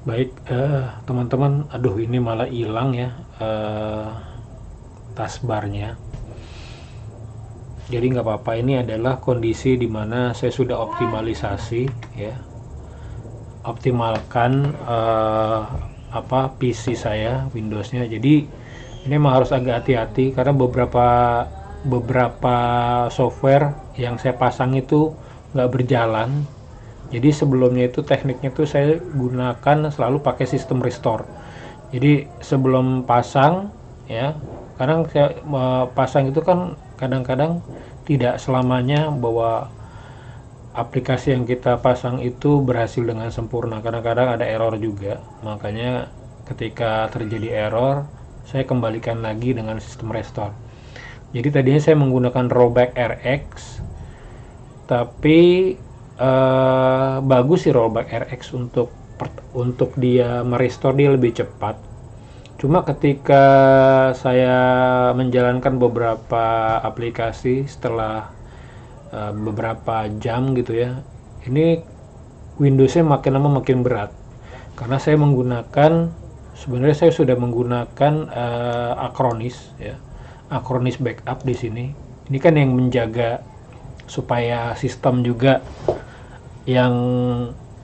Baik, teman-teman, aduh ini malah hilang ya taskbarnya. Jadi nggak apa-apa, ini adalah kondisi di mana saya sudah optimalisasi ya, optimalkan PC saya, Windowsnya. Jadi ini memang harus agak hati-hati karena beberapa software yang saya pasang itu nggak berjalan. Jadi sebelumnya itu tekniknya itu saya gunakan selalu pakai sistem restore. Jadi sebelum pasang ya, kadang saya pasang itu kan kadang-kadang tidak selamanya bahwa aplikasi yang kita pasang itu berhasil dengan sempurna. Kadang-kadang ada error juga. Makanya ketika terjadi error, saya kembalikan lagi dengan sistem restore. Jadi tadinya saya menggunakan rollback RX, tapi bagus sih rollback RX untuk dia merestore dia lebih cepat. Cuma ketika saya menjalankan beberapa aplikasi setelah beberapa jam gitu ya, ini Windowsnya makin lama makin berat karena sebenarnya saya sudah menggunakan Acronis ya, Acronis backup di sini. Ini kan yang menjaga supaya sistem juga yang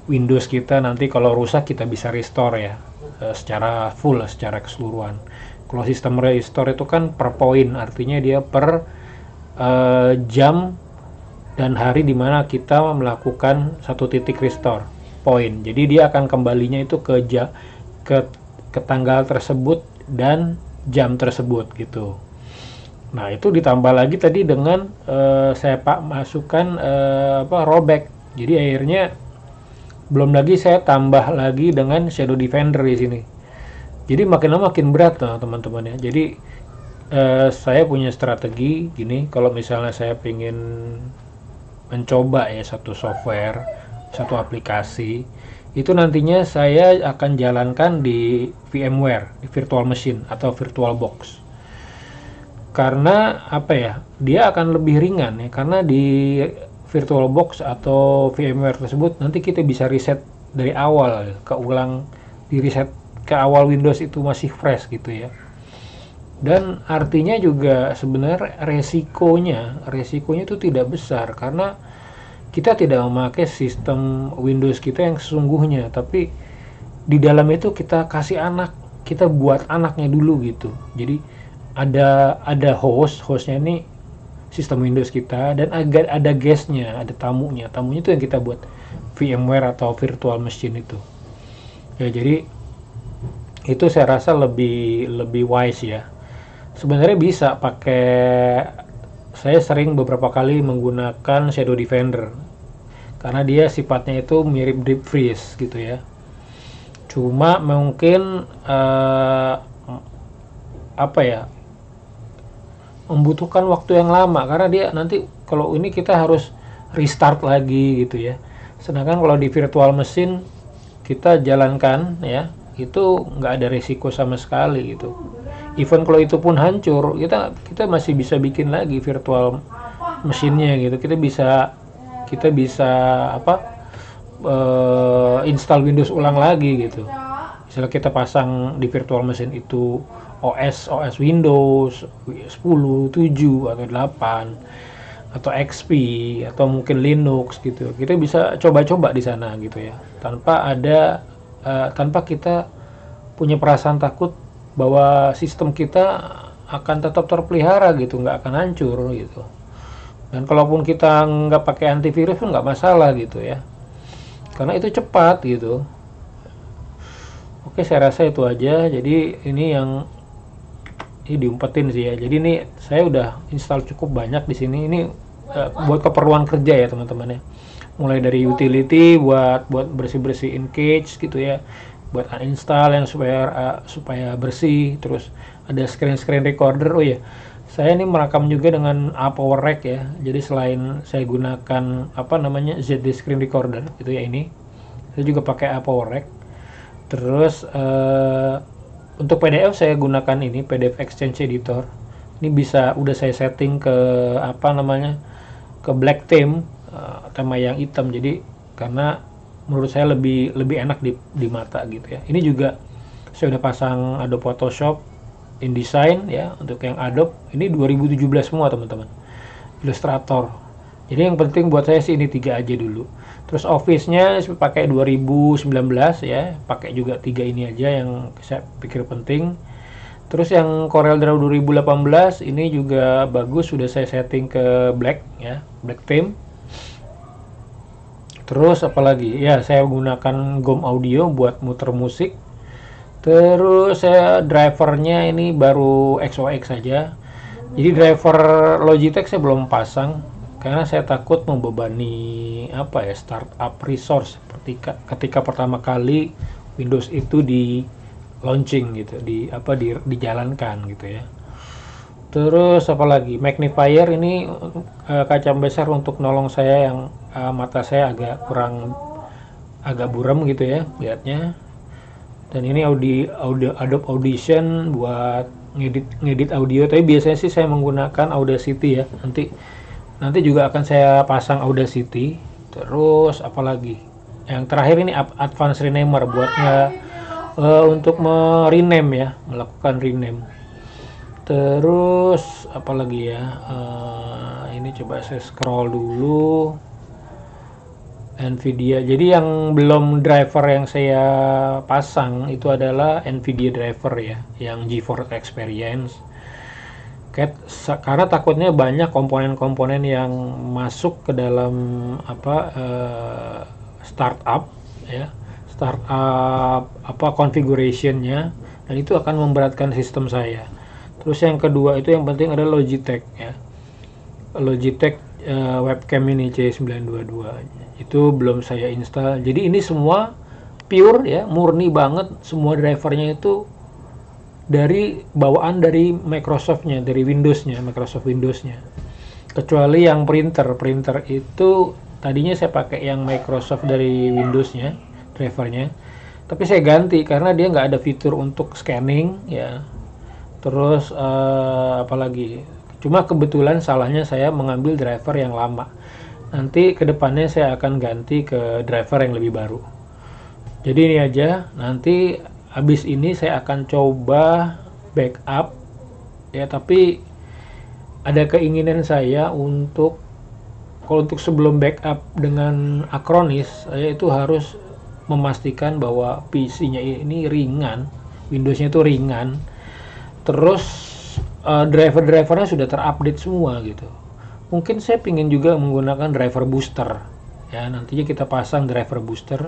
Windows kita nanti kalau rusak kita bisa restore ya, secara full, secara keseluruhan. Kalau sistem restore itu kan per poin, artinya dia per jam dan hari dimana kita melakukan satu titik restore poin. Jadi dia akan kembalinya itu ke tanggal tersebut dan jam tersebut gitu. Nah itu ditambah lagi tadi dengan saya masukkan rollback. Jadi akhirnya belum lagi saya tambah lagi dengan Shadow Defender di sini. Jadi makin lama makin berat teman-teman ya. Jadi saya punya strategi gini, kalau misalnya saya ingin mencoba ya satu software, satu aplikasi, itu nantinya saya akan jalankan di VMware, di virtual machine atau VirtualBox. Karena apa ya, dia akan lebih ringan ya, karena di VirtualBox atau VMware tersebut nanti kita bisa reset dari awal, di reset ke awal Windows itu masih fresh gitu ya. Dan artinya juga sebenarnya resikonya itu tidak besar karena kita tidak memakai sistem Windows kita yang sesungguhnya, tapi di dalam itu kita buat anaknya dulu gitu. Jadi ada hostnya ini sistem Windows kita, dan ada guestnya, ada tamunya itu yang kita buat VMware atau virtual machine itu ya. Jadi itu saya rasa lebih wise ya. Sebenarnya bisa pakai, saya sering beberapa kali menggunakan Shadow Defender karena dia sifatnya itu mirip Deep Freeze gitu ya. Cuma mungkin membutuhkan waktu yang lama karena dia nanti kalau ini kita harus restart lagi gitu ya. Sedangkan kalau di virtual machine kita jalankan ya, itu nggak ada risiko sama sekali gitu. Even kalau itu pun hancur, kita masih bisa bikin lagi virtual mesinnya gitu. Kita bisa install Windows ulang lagi gitu. Misalnya kita pasang di virtual machine itu OS Windows 10, 7 atau 8 atau XP atau mungkin Linux gitu. Kita bisa coba-coba di sana gitu ya. Tanpa kita punya perasaan takut bahwa sistem kita akan tetap terpelihara gitu, nggak akan hancur gitu. Dan kalaupun kita nggak pakai antivirus pun nggak masalah gitu ya, karena itu cepat gitu. Oke, saya rasa itu aja. Jadi ini diumpetin sih ya. Jadi ini saya udah install cukup banyak di sini. Ini buat keperluan kerja ya teman-teman ya. Mulai dari utility buat bersih-bersih Engage gitu ya, buat uninstall yang supaya bersih. Terus ada screen recorder. Oh ya, saya ini merekam juga dengan ApowerRec ya. Jadi selain saya gunakan ZD Screen Recorder itu ya, ini saya juga pakai ApowerRec. Terus untuk PDF saya gunakan ini PDF Exchange Editor. Ini udah saya setting ke ke black theme, tema yang hitam. Jadi karena menurut saya lebih enak di mata gitu ya. Ini juga saya udah pasang Adobe Photoshop, InDesign ya untuk yang Adobe. Ini 2017 semua teman-teman. Illustrator. Jadi yang penting buat saya sih ini 3 aja dulu. Terus Office-nya pakai 2019 ya, pakai juga 3 ini aja yang saya pikir penting. Terus yang CorelDRAW 2018 ini juga bagus, sudah saya setting ke black ya, black theme. Terus apalagi ya, saya gunakan GOM Audio buat muter musik. Terus saya drivernya ini baru XOX saja. Jadi driver Logitech saya belum pasang karena saya takut membebani apa ya, startup resource ketika pertama kali Windows itu di launching gitu, dijalankan gitu ya. Terus apalagi magnifier ini kaca besar untuk nolong saya yang mata saya agak buram gitu ya lihatnya. Dan ini Adobe Audition buat ngedit audio, tapi biasanya sih saya menggunakan Audacity ya. Nanti juga akan saya pasang Audacity. Terus apalagi yang terakhir ini Advanced Renamer buat untuk rename ya, melakukan rename. Terus apalagi ya, ini coba saya scroll dulu. Nvidia. Jadi yang belum driver yang saya pasang itu adalah Nvidia driver ya, yang GeForce Experience. Karena takutnya banyak komponen-komponen yang masuk ke dalam startup ya, configurationnya, dan itu akan memberatkan sistem saya. Terus yang kedua itu yang penting adalah Logitech ya, Logitech webcam ini C922 itu belum saya install. Jadi ini semua pure ya, murni banget, semua drivernya itu bawaan dari Microsoft-nya, dari Windows-nya, Microsoft Windows-nya. Kecuali yang printer itu tadinya saya pakai yang Microsoft dari Windows-nya, drivernya. Tapi saya ganti karena dia nggak ada fitur untuk scanning ya. Terus apalagi? Cuma kebetulan salahnya saya mengambil driver yang lama. Nanti kedepannya saya akan ganti ke driver yang lebih baru. Jadi ini aja. Nanti habis ini saya akan coba backup ya, tapi ada keinginan saya kalau untuk sebelum backup dengan Acronis, saya itu harus memastikan bahwa PC-nya ini ringan, Windows-nya itu ringan. Terus driver-drivernya sudah terupdate semua gitu. Mungkin saya ingin juga menggunakan driver booster ya, nantinya kita pasang driver booster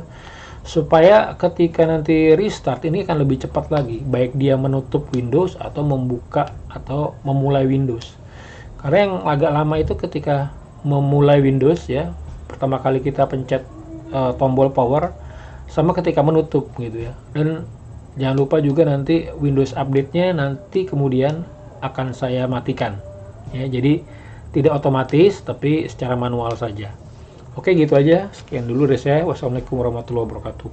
supaya ketika nanti restart ini akan lebih cepat lagi, baik dia menutup Windows atau membuka atau memulai Windows. Karena yang agak lama itu ketika memulai Windows ya, pertama kali kita pencet tombol power, sama ketika menutup gitu ya. Dan jangan lupa juga nanti Windows update-nya nanti kemudian akan saya matikan ya, jadi tidak otomatis tapi secara manual saja. Oke, gitu aja. Sekian dulu dari saya. Wassalamualaikum warahmatullahi wabarakatuh.